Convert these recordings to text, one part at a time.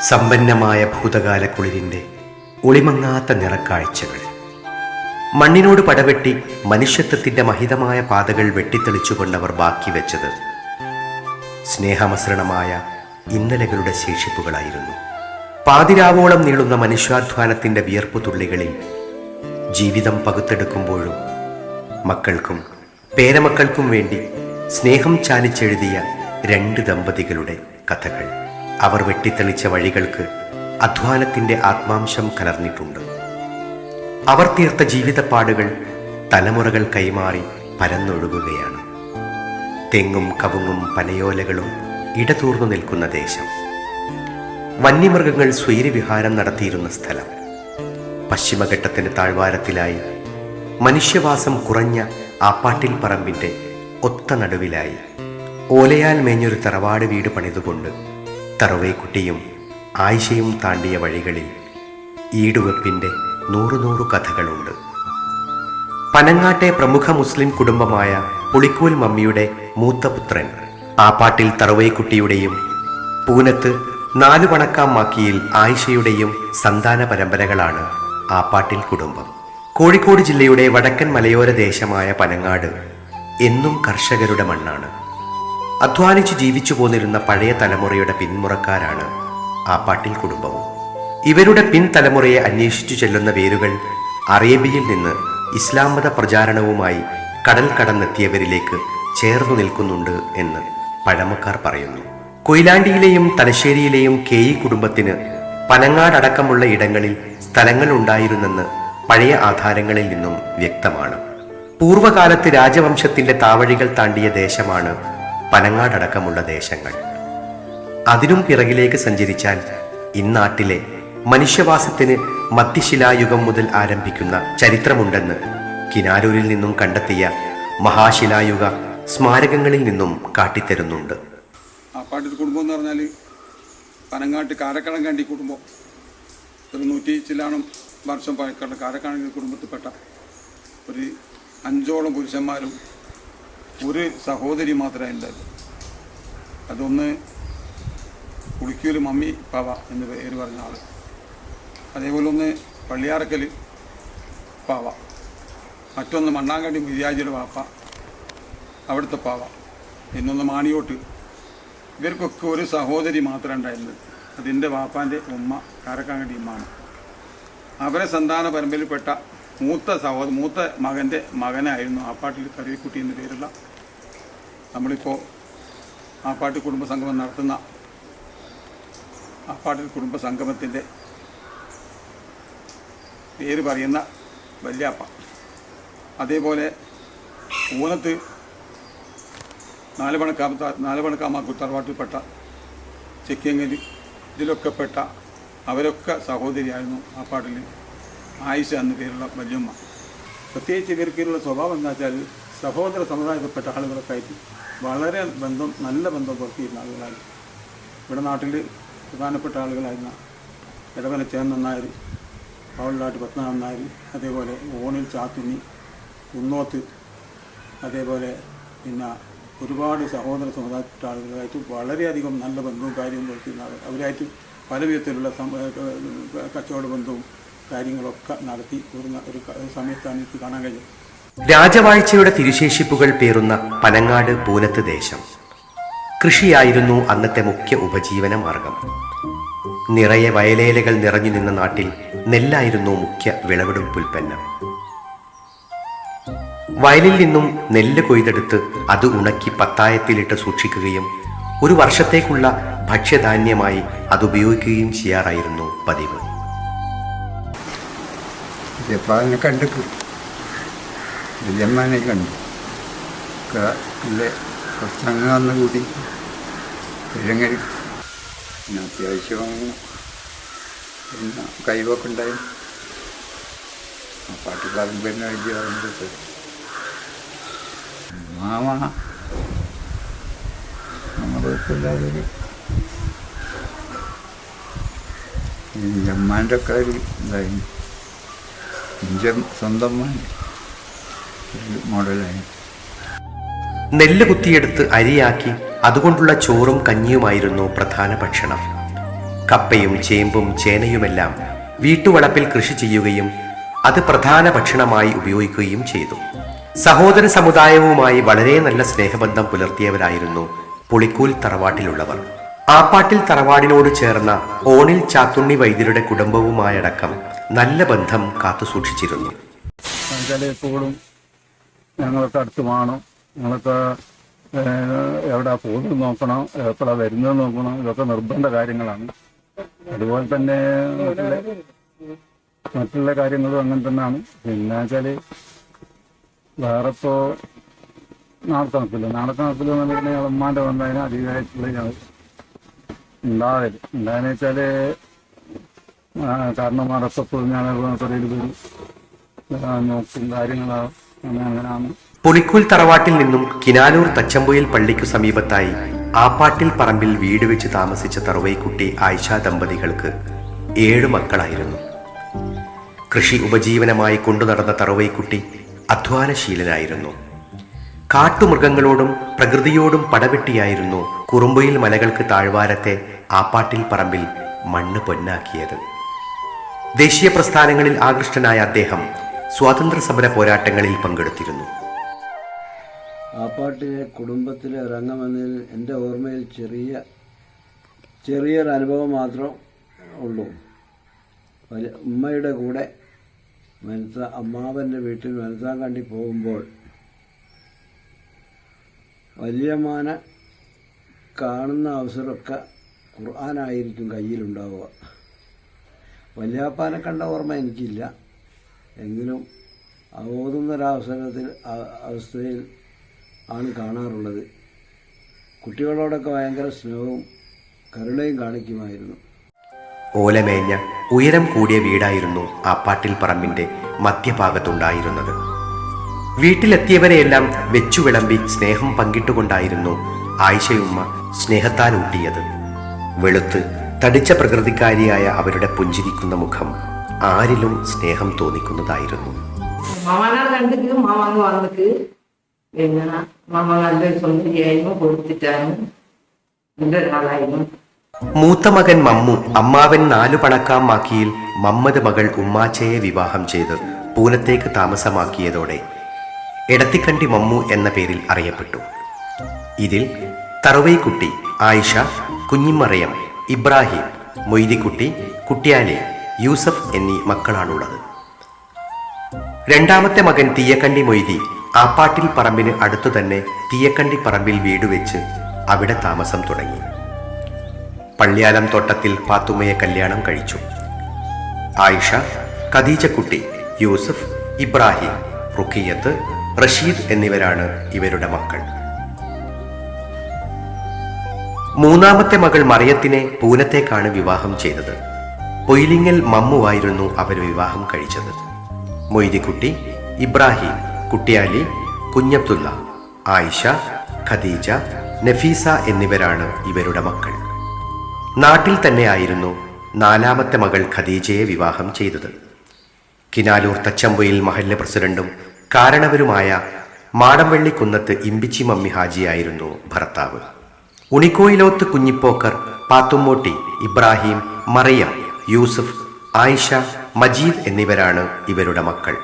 സമ്പന്നമായ ഭൂതകാല കുളിരിൻ്റെ ഒളിമങ്ങാത്ത നിറക്കാഴ്ചകൾ. മണ്ണിനോട് പടവെട്ടി മനുഷ്യത്വത്തിൻ്റെ മഹിതമായ പാതകൾ വെട്ടിത്തെളിച്ചുകൊണ്ടവർ ബാക്കി വെച്ചത് സ്നേഹമസൃണമായ ഇന്നലകളുടെ ശേഷിപ്പുകളായിരുന്നു. പാതിരാവോളം നീളുന്ന മനുഷ്യാധ്വാനത്തിൻ്റെ വിയർപ്പു തുള്ളികളിൽ ജീവിതം പകുത്തെടുക്കുമ്പോഴും മക്കൾക്കും പേരമക്കൾക്കും വേണ്ടി സ്നേഹം ചാലിച്ചെഴുതിയ രണ്ട് ദമ്പതികളുടെ കഥകൾ. അവർ വെട്ടിത്തെളിച്ച വഴികൾക്ക് അധ്വാനത്തിൻ്റെ ആത്മാംശം കലർന്നിട്ടുണ്ട്. അവർ തീർത്ത ജീവിതപ്പാടുകൾ തലമുറകൾ കൈമാറി പരന്നൊഴുകുകയാണ്. തെങ്ങും കവുങ്ങും പനയോലകളും ഇടതൂർന്നു നിൽക്കുന്ന ദേശം, വന്യമൃഗങ്ങൾ സ്വൈരവിഹാരം നടത്തിയിരുന്ന സ്ഥലം, പശ്ചിമഘട്ടത്തിന് താഴ്വാരത്തിലായി മനുഷ്യവാസം കുറഞ്ഞ ആപ്പാട്ടിൽ പറമ്പിൻ്റെ ഒത്ത നടുവിലായി ഓലയാൽ മേഞ്ഞൊരു തറവാട് വീട് പണിതുകൊണ്ട് തറവേക്കുട്ടിയും ആയിഷയും താണ്ടിയ വഴികളിൽ ഈടുവെപ്പിൻ്റെ നൂറു കഥകളുണ്ട്. പനങ്ങാട്ടെ പ്രമുഖ മുസ്ലിം കുടുംബമായ പുളിക്കൂൽ മമ്മിയുടെ മൂത്തപുത്രൻ ആപ്പാട്ടിൽ തറവേക്കുട്ടിയുടെയും പൂനത്ത് നാലു പണക്കാമാക്കിയിൽ ആയിഷയുടെയും സന്താന പരമ്പരകളാണ് ആപ്പാട്ടിൽ കുടുംബം. കോഴിക്കോട് ജില്ലയുടെ വടക്കൻ മലയോര ദേശമായ പനങ്ങാട് എന്നും കർഷകരുടെ മണ്ണാണ്. അധ്വാനിച്ച് ജീവിച്ചു പോന്നിരുന്ന പഴയ തലമുറയുടെ പിന്മുറക്കാരാണ് ആപ്പാട്ടിൽ കുടുംബവും. ഇവരുടെ പിൻതലമുറയെ അന്വേഷിച്ചു ചെല്ലുന്ന വേരുകൾ അറേബ്യയിൽ നിന്ന് ഇസ്ലാം മത പ്രചാരണവുമായി കടൽ കടന്നെത്തിയവരിലേക്ക് ചേർന്നു നിൽക്കുന്നുണ്ട് എന്ന് പഴമക്കാർ പറയുന്നു. കൊയിലാണ്ടിയിലെയും തലശ്ശേരിയിലെയും കേയി കുടുംബത്തിന് പനങ്ങാടടക്കമുള്ള ഇടങ്ങളിൽ സ്ഥലങ്ങൾ ഉണ്ടായിരുന്നെന്ന് പഴയ ആധാരങ്ങളിൽ നിന്നും വ്യക്തമാണ്. പൂർവകാലത്ത് രാജവംശത്തിന്റെ താവഴികൾ താണ്ടിയ ദേശമാണ് പനങ്ങാടടക്കമുള്ള ദേശങ്ങൾ. അതിനും പിറകിലേക്ക് സഞ്ചരിച്ചാൽ ഇന്നാട്ടിലെ മനുഷ്യവാസത്തിന് മധ്യശിലായുഗം മുതൽ ആരംഭിക്കുന്ന ചരിത്രമുണ്ടെന്ന് കിനാരൂരിൽ നിന്നും കണ്ടെത്തിയ മഹാശിലായുഗ സ്മാരകങ്ങളിൽ നിന്നും കാട്ടിത്തരുന്നുണ്ട്. ആപ്പാട്ടിൽ കുടുംബം എന്ന് പറഞ്ഞാൽ പനങ്ങാട്ട് കാരക്കടങ്കണ്ടി കുടുംബം, ഒരു 100 ചില്ലാണം വർഷം പഴക്കമുള്ള കാരക്കടങ്കണ്ടി കുടുംബത്തിൽപ്പെട്ട ഒരു 5ഓളം പുരുഷന്മാരും ഒരു സഹോദരി മാത്രമേ ഉണ്ടായിരുന്നു. അതൊന്ന് പുളിക്കൂല് മമ്മി പാവ എന്ന് പേര് പറഞ്ഞ ആൾ, അതേപോലെ ഒന്ന് പള്ളിയാറക്കൽ പാവ, മറ്റൊന്ന് മണ്ണാങ്കണ്ടി മുരിയാജിയുടെ പാപ്പ അവിടുത്തെ പാവ, പിന്നൊന്ന് മാണിയോട്ട്. ഇവർക്കൊക്കെ ഒരു സഹോദരി മാത്രമേ ഉണ്ടായിരുന്നത്. അതിൻ്റെ വാപ്പാൻ്റെ ഉമ്മ കാരക്കാങ്കണ്ടി ഉമ്മാണ്. അവരെ സന്താന പരമ്പരയിൽപ്പെട്ട മൂത്ത മകൻ്റെ മകനായിരുന്നു ആപ്പാട്ടിൽ കറിയക്കുട്ടി എന്ന പേരുള്ള, നമ്മളിപ്പോൾ ആപ്പാട്ടിൽ കുടുംബസംഗമം നടത്തുന്ന ആപ്പാട്ടിൽ കുടുംബസംഗമത്തിൻ്റെ പേര് പറയുന്ന വല്യാപ്പ. അതേപോലെ ഊനത്ത് നാലുപണക്കാമാക്കൂർ തറവാട്ടിൽപ്പെട്ട ചെക്കിയങ്ങൽ ഇതിലൊക്കെ പെട്ട അവരൊക്കെ സഹോദരിയായിരുന്നു ആപ്പാട്ടിൽ ആയിഷ എന്ന പേരുള്ള വല്യമ്മ. പ്രത്യേകിച്ച് ഇവർക്കുള്ള സ്വഭാവം എന്താ വെച്ചാൽ സഹോദര സമുദായത്തിൽപ്പെട്ട ആളുകളൊക്കെ ആയിട്ട് വളരെ നല്ല ബന്ധം പുലർത്തിയിരുന്ന ആളുകളായി. ഇവിടെ നാട്ടിൽ പ്രധാനപ്പെട്ട ആളുകളായിരുന്ന ഇടവന ചേർന്ന നായർ, പവളിലാട്ട് പത്മനാഭൻ നായർ, അതേപോലെ ഓണിൽ ചാത്തുണ്ണി, കുന്നോത്ത്, അതേപോലെ പിന്നെ ഒരുപാട് സഹോദര സമുദായത്തിൽപ്പെട്ട ആളുകളായിട്ട് വളരെയധികം നല്ല ബന്ധവും കാര്യവും പുലർത്തിയിരുന്ന ആളുകൾ. അവരായിട്ട് പല വിധത്തിലുള്ള കച്ചവട ബന്ധവും കാര്യങ്ങളൊക്കെ നടത്തി ഒരു സമയത്താണ് എനിക്ക് കാണാൻ കഴിയും. രാജവാഴ്ചയുടെ തിരുശേഷിപ്പുകൾ പേറുന്ന പനങ്ങാട് പൂനത്ത് ദേശം കൃഷിയായിരുന്നു അന്നത്തെ മുഖ്യ ഉപജീവന മാർഗം. നിറയെ വയലേലകൾ നിറഞ്ഞു നിന്ന നാട്ടിൽ നെല്ലായിരുന്നു മുഖ്യ വിളവെടുപ്പുൽപ്പന്നം. വയലിൽ നിന്നും നെല്ല് കൊയ്തെടുത്ത് അത് ഉണക്കി പത്തായത്തിലിട്ട് സൂക്ഷിക്കുകയും ഒരു വർഷത്തേക്കുള്ള ഭക്ഷ്യധാന്യമായി അതുപയോഗിക്കുകയും ചെയ്യാറായിരുന്നു പതിവ്. ജപ്പാനെ കണ്ടു, ജമ്മാനെ കണ്ടു, കുറച്ചങ്ങ് വന്ന് കൂടി ഇഴങ്ങൽ, പിന്നെ അത്യാവശ്യം പിന്നെ കഴിവൊക്കെ ഉണ്ടായി. ആ പാട്ട് പറമ്പന്നെ വലിയ പറയുന്നത് മാമ നമ്മൾക്കില്ലാതൊരു ജമ്മാൻ്റെ ഒക്കെ ഒരു ഇതായിരുന്നു. സ്വന്തം മോഡലായി. നെല്ല് കുത്തിയെടുത്ത് അരിയാക്കി അതുകൊണ്ടുള്ള ചോറും കഞ്ഞിയുമായിരുന്നു പ്രധാന ഭക്ഷണം. കപ്പയും ചേമ്പും ചേനയുമെല്ലാം വീട്ടുവളപ്പിൽ കൃഷി ചെയ്യുകയും അത് പ്രധാന ഭക്ഷണമായി ഉപയോഗിക്കുകയും ചെയ്തു. സഹോദര സമുദായവുമായി വളരെ നല്ല സ്നേഹബന്ധം പുലർത്തിയവരായിരുന്നു പുളിക്കൂൽ തറവാട്ടിലുള്ളവർ. ആപ്പാട്ടിൽ തറവാടിനോട് ചേർന്ന ഓണിൽ ചാത്തുണ്ണി വൈദ്യരുടെ കുടുംബവുമായടക്കം നല്ല ബന്ധം കാത്തുസൂക്ഷിച്ചിരുന്നു. എപ്പോഴും ഞങ്ങൾക്ക് അടുത്ത് വേണം, ഞങ്ങൾക്ക് എവിടെ പോകുന്നത് നോക്കണം, എപ്പോഴാണ് വരുന്നത് നോക്കണം, ഇതൊക്കെ നിർബന്ധ കാര്യങ്ങളാണ്. അതുപോലെ തന്നെ മറ്റുള്ള കാര്യങ്ങളും അങ്ങനെ തന്നെയാണ്. പിന്നെ വെച്ചാൽ വേറെ ഇപ്പോൾ നാളക്കണക്കില്ല എന്ന് പറഞ്ഞാൽ ഉമ്മാൻ്റെ വന്നതിന് അധികമായിട്ടുള്ള ഞങ്ങൾ ഉണ്ടായെന്ന് വെച്ചാൽ കാരണന്മാരൊക്കെ ഞങ്ങൾ കുറയിൽ പേര് നോക്കും കാര്യങ്ങളാണ്. അങ്ങനെയാണ്. പുളിക്കൂൽ തറവാട്ടിൽ നിന്നും കിനാലൂർ തച്ചമ്പുയിൽ പള്ളിക്കു സമീപത്തായി ആപ്പാട്ടിൽ പറമ്പിൽ വീട് വെച്ച് താമസിച്ച തറവൈക്കുട്ടി ആയിഷ ദമ്പതികൾക്ക് 7 മക്കളായിരുന്നു. കൃഷി ഉപജീവനമായി കൊണ്ടുനടന്ന തറവൈക്കുട്ടി അധ്വാനശീലനായിരുന്നു. കാട്ടുമൃഗങ്ങളോടും പ്രകൃതിയോടും പടവെട്ടിയായിരുന്നു കുറുമ്പുയിൽ മലകൾക്ക് താഴ്വാരത്തെ ആപ്പാട്ടിൽ പറമ്പിൽ മണ്ണ് പൊന്നാക്കിയത്. ദേശീയ പ്രസ്ഥാനങ്ങളിൽ ആകൃഷ്ടനായ അദ്ദേഹം സ്വാതന്ത്ര്യ സമര പോരാട്ടങ്ങളിൽ പങ്കെടുത്തിരുന്നു. ആപ്പാട്ടിലെ കുടുംബത്തിലെ ഇറങ്ങുമെന്നതിൽ എൻ്റെ ഓർമ്മയിൽ ചെറിയൊരു അനുഭവം മാത്രം ഉള്ളൂ. ഉമ്മയുടെ കൂടെ അമ്മാവൻ്റെ വീട്ടിൽ മനസാങ്കണ്ടി പോകുമ്പോൾ വലിയമ്മാനെ കാണുന്ന അവസരമൊക്കെ ഖുർആനായിരിക്കും കയ്യിലുണ്ടാവുക. വല്യാപ്പാനെ കണ്ട ഓർമ്മ എനിക്കില്ല, എങ്കിലും അവസ്ഥയിൽ ആണ് കാണാറുള്ളത്. കുട്ടികളോടൊക്കെ ഭയങ്കര സ്നേഹവും കരുണയും കാണിക്കുമായിരുന്നു. ഓലമേഞ്ഞ ഉയരം കൂടിയ വീടായിരുന്നു ആപ്പാട്ടിൽ പറമ്പിന്റെ മധ്യഭാഗത്തുണ്ടായിരുന്നത്. വീട്ടിലെത്തിയവരെയെല്ലാം വെച്ചു വിളമ്പി സ്നേഹം പങ്കിട്ടുകൊണ്ടായിരുന്നു ആയിഷയുമ്മ സ്നേഹത്താൽ ഊട്ടിയത്. വെളുത്ത് തടിച്ച പ്രകൃതിക്കാരിയായ അവരുടെ പുഞ്ചിരിക്കുന്ന മുഖം ആരിലും സ്നേഹം തോന്നിക്കുന്നതായിരുന്നു. മാമനെ കണ്ടിട്ട് മാമ വന്നിട്ട് പിന്നെ മാമ നല്ലൊരു സുന്ദരിയായിരുന്നു, കൊടുത്തിട്ടാണ് നല്ലൊരാളായിരുന്നു. മൂത്ത മകൻ മമ്മു അമ്മാവൻ 4 പണക്കാം മാക്കിയിൽ മമ്മദ് മകൾ ഉമ്മാച്ചയെ വിവാഹം ചെയ്ത് പൂനത്തേക്ക് താമസമാക്കിയതോടെ എടത്തിക്കണ്ടി മമ്മു എന്ന പേരിൽ അറിയപ്പെട്ടു. ഇതിൽ തറവൈക്കുട്ടി, ആയിഷ, കുഞ്ഞിമറിയം, ഇബ്രാഹിം, മൊയ്തിക്കുട്ടി, കുട്ടിയാലി, യൂസഫ് എന്നീ മക്കളാണുള്ളത്. രണ്ടാമത്തെ മകൻ തീയക്കണ്ടി മൊയ്തി ആപ്പാട്ടിൽ പറമ്പിന് അടുത്തു തന്നെ തീയക്കണ്ടി പറമ്പിൽ വീടുവെച്ച് അവിടെ താമസം തുടങ്ങി. പള്ളിയാലം തോട്ടത്തിൽ പാത്തുമ്മയെ കല്യാണം കഴിച്ചു. ആയിഷ, ഖദീജക്കുട്ടി, യൂസഫ്, ഇബ്രാഹിം, റുഖിയത്ത്, റഷീദ് എന്നിവരാണ് ഇവരുടെ മക്കൾ. മൂന്നാമത്തെ മകൾ മറിയത്തിനെ പൂനത്തേക്കാണ് വിവാഹം ചെയ്തത്. പൊയിലിങ്ങൽ മമ്മുവായിരുന്നു അവർ വിവാഹം കഴിച്ചത്. മൊയ്തിക്കുട്ടി, ഇബ്രാഹിം, കുട്ടിയാലി, കുഞ്ഞബ്ദുള്ള, ആയിഷ, ഖദീജ, നഫീസ എന്നിവരാണ് ഇവരുടെ മക്കൾ. നാട്ടിൽ തന്നെയായിരുന്നു 4ാമത്തെ മകൾ ഖദീജയെ വിവാഹം ചെയ്തത്. കിനാലൂർ തച്ചമ്പുയിൽ മഹല്ല് പ്രസിഡന്റും കാരണവരുമായ മാടംവള്ളിക്കുന്നത്ത് ഇമ്പിച്ചി മമ്മി ഹാജിയായിരുന്നു ഭർത്താവ്. ഉണിക്കോയിലോത്ത് കുഞ്ഞിപ്പോക്കർ, പാത്തുമ്മോട്ടി, ഇബ്രാഹിം, മറിയം, യൂസഫ്, ആയിഷ, മജീദ് എന്നിവരാണ് ഇവരുടെ മക്കൾ.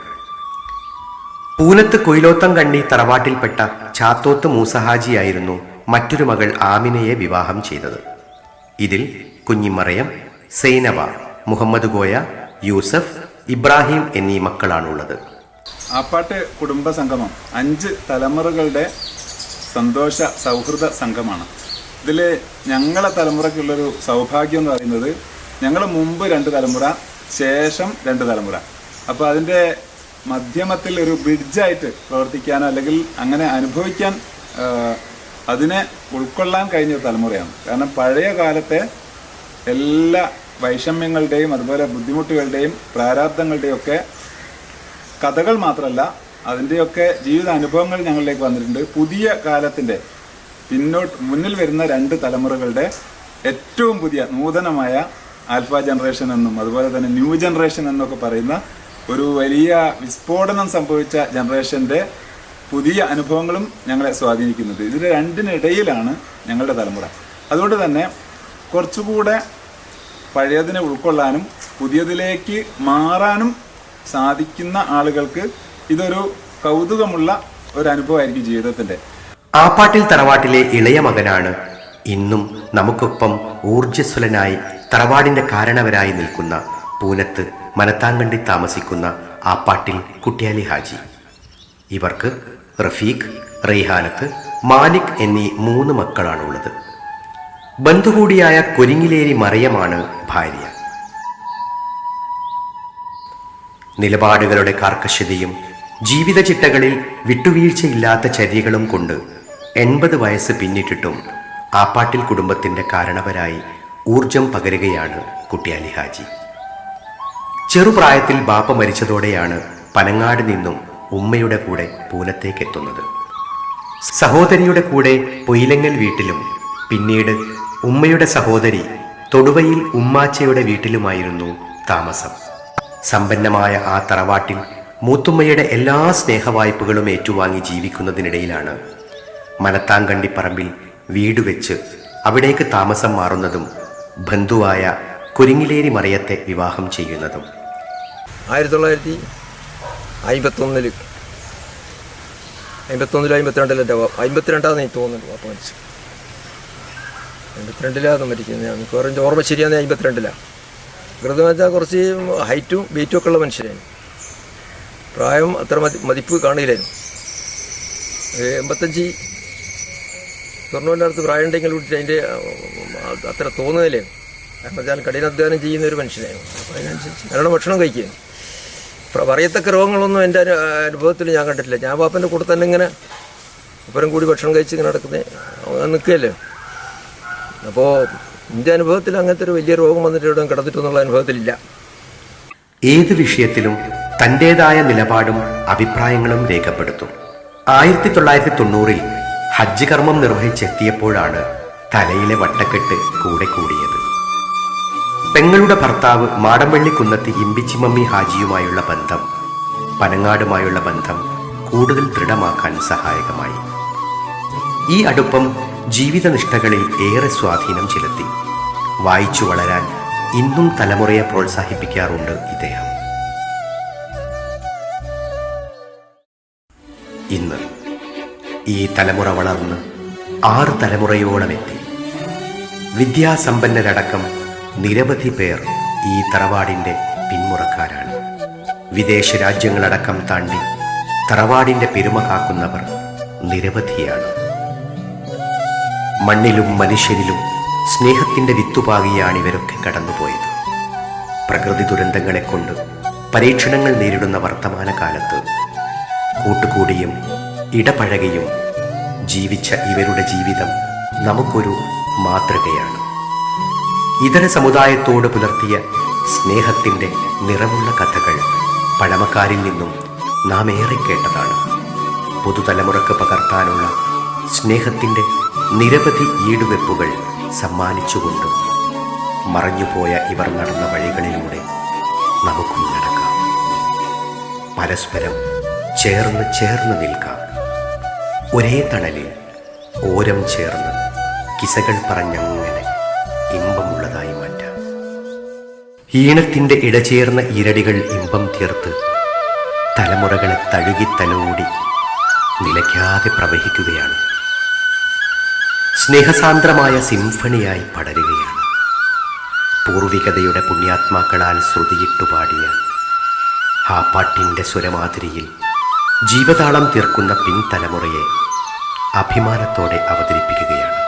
പൂനത്ത് കൊയിലോത്തം കണ്ണി തറവാട്ടിൽപ്പെട്ട ചാത്തോത്ത് മൂസഹാജിയായിരുന്നു മറ്റൊരു മകൾ ആമിനയെ വിവാഹം ചെയ്തത്. ഇതിൽ കുഞ്ഞിമറിയം, സൈനബ, മുഹമ്മദ് കോയ, യൂസഫ്, ഇബ്രാഹിം എന്നീ മക്കളാണുള്ളത്. ആപ്പാട്ട് കുടുംബ സംഗമം 5 തലമുറകളുടെ സന്തോഷ സൗഹൃദ സംഘമാണ്. ഇതിൽ ഞങ്ങളെ തലമുറയ്ക്കുള്ളൊരു സൗഭാഗ്യം എന്ന് പറയുന്നത് ഞങ്ങൾ മുമ്പ് 2 തലമുറ, ശേഷം 2 തലമുറ. അപ്പോൾ അതിൻ്റെ മധ്യമത്തിൽ ഒരു ബ്രിഡ്ജായിട്ട് പ്രവർത്തിക്കാനോ അല്ലെങ്കിൽ അങ്ങനെ അനുഭവിക്കാൻ അതിനെ ഉൾക്കൊള്ളാൻ കഴിഞ്ഞ തലമുറയാണ്. കാരണം പഴയ കാലത്തെ എല്ലാ വൈഷമ്യങ്ങളുടെയും അതുപോലെ ബുദ്ധിമുട്ടുകളുടെയും പ്രാരാബ്ദങ്ങളുടെയും ഒക്കെ കഥകൾ മാത്രമല്ല, അതിൻ്റെയൊക്കെ ജീവിത അനുഭവങ്ങൾ ഞങ്ങളിലേക്ക് വന്നിട്ടുണ്ട്. പുതിയ കാലത്തിൻ്റെ മുന്നിൽ വരുന്ന 2 തലമുറകളുടെ ഏറ്റവും പുതിയ നൂതനമായ ആൽഫ ജനറേഷൻ എന്നും അതുപോലെ തന്നെ ന്യൂ ജനറേഷൻ എന്നൊക്കെ പറയുന്ന ഒരു വലിയ വിസ്ഫോടനം സംഭവിച്ച ജനറേഷൻ്റെ പുതിയ അനുഭവങ്ങളും ഞങ്ങളെ സ്വാധീനിക്കുന്നുണ്ട്. ഇതിന് 2-നിടയിലാണ് ഞങ്ങളുടെ തലമുറ. അതുകൊണ്ട് തന്നെ കുറച്ചുകൂടെ പഴയതിനെ ഉൾക്കൊള്ളാനും പുതിയതിലേക്ക് മാറാനും സാധിക്കുന്ന ആളുകൾക്ക് ഇതൊരു കൗതുകമുള്ള ഒരു അനുഭവമായിരിക്കും ജീവിതത്തിൻ്റെ. ആപ്പാട്ടിൽ തറവാട്ടിലെ ഇളയ മകനാണ് ഇന്നും നമുക്കൊപ്പം ഊർജ്ജസ്വലനായി തറവാടിന്റെ കാരണവരായി നിൽക്കുന്ന പൂനത്ത് മനത്താങ്കണ്ടി താമസിക്കുന്ന ആപ്പാട്ടിൽ കുട്ടിയാലി ഹാജി. ഇവർക്ക് റഫീഖ്, റെയ്ഹാനത്ത്, മാലിക് എന്നീ 3 മക്കളാണുള്ളത്. ബന്ധുകൂടിയായ കൊരിങ്ങിലേരി മറിയമാണ് ഭാര്യ. നിലപാടുകളുടെ കാർക്കശ്യതയും ജീവിത ചിട്ടകളിൽ വിട്ടുവീഴ്ചയില്ലാത്ത ചര്യകളും കൊണ്ട് 80 വയസ്സ് പിന്നിട്ടിട്ടും ആപ്പാട്ടിൽ കുടുംബത്തിന്റെ കാരണവരായി ഊർജം പകരുകയാണ് കുട്ടിയാലി ഹാജി. ചെറുപ്രായത്തിൽ ബാപ്പ മരിച്ചതോടെയാണ് പനങ്ങാട് നിന്നും ഉമ്മയുടെ കൂടെ പൂനത്തേക്കെത്തുന്നത്. സഹോദരിയുടെ കൂടെ പൊയിലങ്ങൽ വീട്ടിലും പിന്നീട് ഉമ്മയുടെ സഹോദരി തൊടുവയിൽ ഉമ്മാച്ചയുടെ വീട്ടിലുമായിരുന്നു താമസം. സമ്പന്നമായ ആ തറവാട്ടിൽ മൂത്തുമ്മയുടെ എല്ലാ സ്നേഹവായ്പകളും ഏറ്റുവാങ്ങി ജീവിക്കുന്നതിനിടയിലാണ് മനത്താങ്കണ്ടി പറമ്പിൽ വീട് വെച്ച് അവിടേക്ക് താമസം മാറുന്നതും ബന്ധുവായ കുരിങ്ങിലേരി മറിയത്തെ വിവാഹം ചെയ്യുന്നതും. 1951 52 52 എനിക്ക് തോന്നുന്നുണ്ട് വാപ്പ മരിച്ചു. 52 മരിക്കുന്നത്. ഞാൻ മിക്കവാറും ഓർമ്മ ശരിയാന്ന് 52. കൃത്യം വെച്ചാൽ കുറച്ച് ഹൈറ്റും വെയിറ്റും ഒക്കെ ഉള്ള മനുഷ്യരാണ്. പ്രായം അത്ര മതിപ്പ് കാണില്ലായിരുന്നു. 85 തൊണ്ണൂറിനടുത്ത് പ്രായം ഉണ്ടെങ്കിൽ കൂട്ടിയിട്ട് അതിൻ്റെ അത്ര തോന്നുന്നില്ലേ. കാരണം വെച്ചാൽ കഠിനാധ്വാനം ചെയ്യുന്ന ഒരു മനുഷ്യനായിരുന്നു. അപ്പോൾ അതിനനുസരിച്ച് നല്ലോണം ഭക്ഷണം കഴിക്കുകയാണ്. പറയത്തക്ക രോഗങ്ങളൊന്നും എൻ്റെ അനുഭവത്തിൽ ഞാൻ കണ്ടിട്ടില്ല. ഞാൻ പാപ്പൻ്റെ കൂടെ തന്നെ ഇങ്ങനെ ഒപ്പരം കൂടി ഭക്ഷണം കഴിച്ച് ഇങ്ങനെ നിൽക്കുകയല്ലേ. അപ്പോൾ എൻ്റെ അനുഭവത്തിൽ അങ്ങനത്തെ ഒരു വലിയ രോഗം വന്നിട്ട് ഇവിടെ കിടന്നിട്ടെന്നുള്ള അനുഭവത്തിലില്ല. ഏത് വിഷയത്തിലും തൻ്റെതായ നിലപാടും അഭിപ്രായങ്ങളും രേഖപ്പെടുത്തും. 1990 ഹജ്ജ് കർമ്മം നിർവഹിച്ചെത്തിയപ്പോഴാണ് തലയിലെ വട്ടക്കെട്ട് കൂടെ കൂടിയത്. പെങ്ങളുടെ ഭർത്താവ് മാടമ്പള്ളിക്കുന്നത്ത് ഇമ്പിച്ചിമമ്മി ഹാജിയുമായുള്ള ബന്ധം പനങ്ങാടുമായുള്ള ബന്ധം കൂടുതൽ ദൃഢമാക്കാൻ സഹായകമായി. ഈ അടുപ്പം ജീവിതനിഷ്ഠകളിൽ ഏറെ സ്വാധീനം ചെലുത്തി. വായിച്ചു വളരാൻ ഇന്നും തലമുറയെ പ്രോത്സാഹിപ്പിക്കാറുണ്ട് ഇദ്ദേഹം. ഇന്ന് ഈ തലമുറ വളർന്ന് 6 തലമുറയോളം എത്തി. വിദ്യാസമ്പന്നരടക്കം നിരവധി പേർ ഈ തറവാടിൻ്റെ പിന്മുറക്കാരാണ്. വിദേശ രാജ്യങ്ങളടക്കം താണ്ടി തറവാടിൻ്റെ പെരുമ കാക്കുന്നവർ നിരവധിയാണ്. മണ്ണിലും മനുഷ്യരിലും സ്നേഹത്തിൻ്റെ വിത്തുപാകിയാണ് ഇവരൊക്കെ കടന്നുപോയത്. പ്രകൃതി ദുരന്തങ്ങളെ കൊണ്ട് പരീക്ഷണങ്ങൾ നേരിടുന്ന വർത്തമാനകാലത്ത് കൂട്ടുകൂടിയും ഇടപഴകിയും ജീവിച്ച ഇവരുടെ ജീവിതം നമുക്കൊരു മാതൃകയാണ്. ഇതര സമുദായത്തോട് പുലർത്തിയ സ്നേഹത്തിൻ്റെ നിറമുള്ള കഥകൾ പഴമക്കാരിൽ നിന്നും നാം ഏറെ കേട്ടതാണ്. പുതുതലമുറക്ക് പകർത്താനുള്ള സ്നേഹത്തിൻ്റെ നിരവധി ഈടുവെപ്പുകൾ സമ്മാനിച്ചുകൊണ്ട് മറഞ്ഞുപോയ ഇവർ നടന്ന വഴികളിലൂടെ നമുക്കും നടക്കാം. പരസ്പരം ചേർന്ന് നിൽക്കാം. ഒരേ തണലിൽ ഓരം ചേർന്ന് കിസകൾ പറഞ്ഞങ്ങനെ ഇമ്പമുള്ളതായി മാറ്റാം. ഈണത്തിൻ്റെ ഇടചേർന്ന ഈരടികൾ ഇമ്പം തീർത്ത് തലമുറകളെ തഴുകിത്തലോടി നിലയ്ക്കാതെ പ്രവഹിക്കുകയാണ്. സ്നേഹസാന്ദ്രമായ സിംഫണിയായി പടരുകയാണ്. പൂർവികതയുടെ പുണ്യാത്മാക്കളാൽ ശ്രുതിയിട്ടു പാടിയ ആ പാട്ടിൻ്റെ സ്വരമാതിരിയിൽ ജീവതാളം തീർക്കുന്ന പിൻതലമുറയെ അഭിമാനത്തോടെ അവതരിപ്പിക്കുകയാണ്.